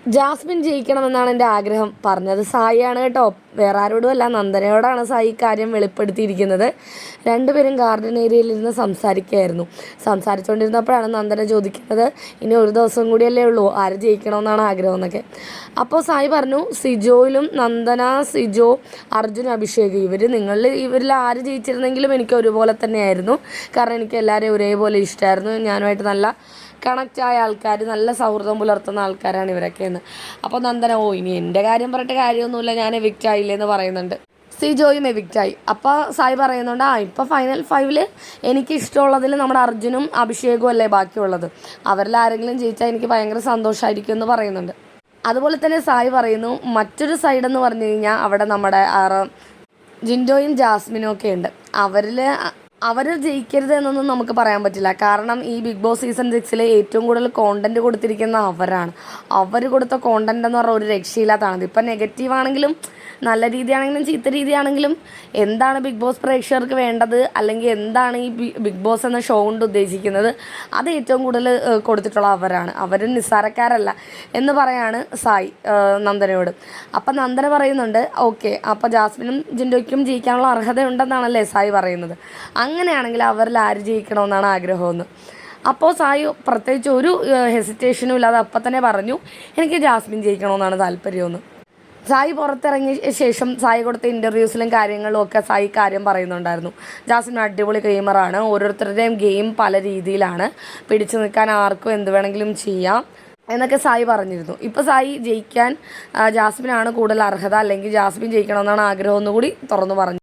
Jasmine ജയിക്കണമെന്നാണ് എൻ്റെ ആഗ്രഹം പറഞ്ഞത് സായിയാണ് കേട്ടോ. വേറെ ആരോടുമല്ല, നന്ദനയോടാണ് സായി കാര്യം വെളിപ്പെടുത്തിയിരിക്കുന്നത്. രണ്ടുപേരും ഗാർഡൻ ഏരിയയിലിരുന്ന് സംസാരിച്ചുകൊണ്ടിരുന്നപ്പോഴാണ് നന്ദന ചോദിക്കുന്നത്, ഇനി ഒരു ദിവസം കൂടിയല്ലേ ഉള്ളൂ, ആര് ജയിക്കണമെന്നാണ് ആഗ്രഹം എന്നൊക്കെ. അപ്പോൾ സായി പറഞ്ഞു, സിജോയിലും നന്ദന, സിജോ, അർജുൻ, അഭിഷേക്, ഇവരിൽ ആര് ജയിച്ചിരുന്നെങ്കിലും എനിക്ക് ഒരുപോലെ തന്നെയായിരുന്നു. കാരണം എനിക്ക് എല്ലാവരെയും ഒരേപോലെ ഇഷ്ടമായിരുന്നു. ഞാനുമായിട്ട് നല്ല കണക്റ്റായ ആൾക്കാർ, നല്ല സൗഹൃദം പുലർത്തുന്ന ആൾക്കാരാണ് ഇവരൊക്കെയെന്ന്. അപ്പോൾ നന്ദന, ഇനി എൻ്റെ കാര്യം പറഞ്ഞിട്ട് കാര്യമൊന്നുമില്ല, ഞാൻ എവിക്റ്റ് ആയില്ലെന്ന് പറയുന്നുണ്ട്. സിജോയും എവിക്റ്റായി. അപ്പോൾ സായി പറയുന്നുണ്ട്, ഇപ്പോൾ ഫൈനൽ 5 എനിക്ക് ഇഷ്ടമുള്ളതിൽ നമ്മുടെ അർജുനും അഭിഷേകും അല്ലേ ബാക്കിയുള്ളത്, അവരിൽ ആരെങ്കിലും ജയിച്ചാൽ എനിക്ക് ഭയങ്കര സന്തോഷമായിരിക്കും എന്ന് പറയുന്നുണ്ട്. അതുപോലെ തന്നെ സായി പറയുന്നു, മറ്റൊരു സൈഡെന്ന് പറഞ്ഞു കഴിഞ്ഞാൽ അവിടെ നമ്മുടെ ജിൻഡോയും ജാസ്മിനും ഒക്കെ ഉണ്ട്. അവർ ജയിക്കരുത് എന്നൊന്നും നമുക്ക് പറയാൻ പറ്റില്ല. കാരണം ഈ ബിഗ് ബോസ് സീസൺ 6 ഏറ്റവും കൂടുതൽ കോണ്ടൻറ്റ് കൊടുത്തിരിക്കുന്ന അവരാണ്. അവർ കൊടുത്ത കോണ്ടൻറ്റ് എന്ന് പറഞ്ഞാൽ ഒരു രക്ഷയില്ലാത്തതാണ്. ഇപ്പം നെഗറ്റീവ് ആണെങ്കിലും നല്ല രീതിയാണെങ്കിലും ചീത്ത രീതിയാണെങ്കിലും എന്താണ് ബിഗ് ബോസ് പ്രേക്ഷകർക്ക് വേണ്ടത്, അല്ലെങ്കിൽ എന്താണ് ഈ ബിഗ് ബോസ് എന്ന ഷോ കൊണ്ട് ഉദ്ദേശിക്കുന്നത്, അത് ഏറ്റവും കൂടുതൽ കൊടുത്തിട്ടുള്ള അവരാണ്. അവർ നിസ്സാരക്കാരല്ല എന്ന് പറയാണ് സായി നന്ദനയോട്. അപ്പം നന്ദന പറയുന്നുണ്ട്, ഓക്കെ, അപ്പോൾ ജാസ്മിനും ജിൻഡോയ്ക്കും ജയിക്കാനുള്ള അർഹതയുണ്ടെന്നാണല്ലേ സായി പറയുന്നത്. അങ്ങനെയാണെങ്കിൽ അവരിൽ ആര് ജയിക്കണമെന്നാണ് ആഗ്രഹമെന്ന്. അപ്പോൾ സായി പ്രത്യേകിച്ച് ഒരു ഹെസിറ്റേഷനും ഇല്ലാതെ അപ്പം തന്നെ പറഞ്ഞു, എനിക്ക് ജാസ്മിൻ ജയിക്കണമെന്നാണ് താല്പര്യമെന്ന്. സായി പുറത്തിറങ്ങിയ ശേഷം സായി കൊടുത്ത ഇൻ്റർവ്യൂസിലും കാര്യങ്ങളിലും ഒക്കെ സായി കാര്യം പറയുന്നുണ്ടായിരുന്നു. ജാസ്മിൻ അടിപൊളി ഗെയിമറാണ്, ഓരോരുത്തരുടെയും ഗെയിം പല രീതിയിലാണ്, പിടിച്ചു നിൽക്കാൻ ആർക്കും എന്ത് വേണമെങ്കിലും ചെയ്യാം എന്നൊക്കെ സായി പറഞ്ഞിരുന്നു. ഇപ്പോൾ സായി ജയിക്കാൻ ജാസ്മിനാണ് കൂടുതൽ അർഹത, അല്ലെങ്കിൽ ജാസ്മിൻ ജയിക്കണമെന്നാണ് ആഗ്രഹം എന്നുകൂടി തുറന്നു പറഞ്ഞു.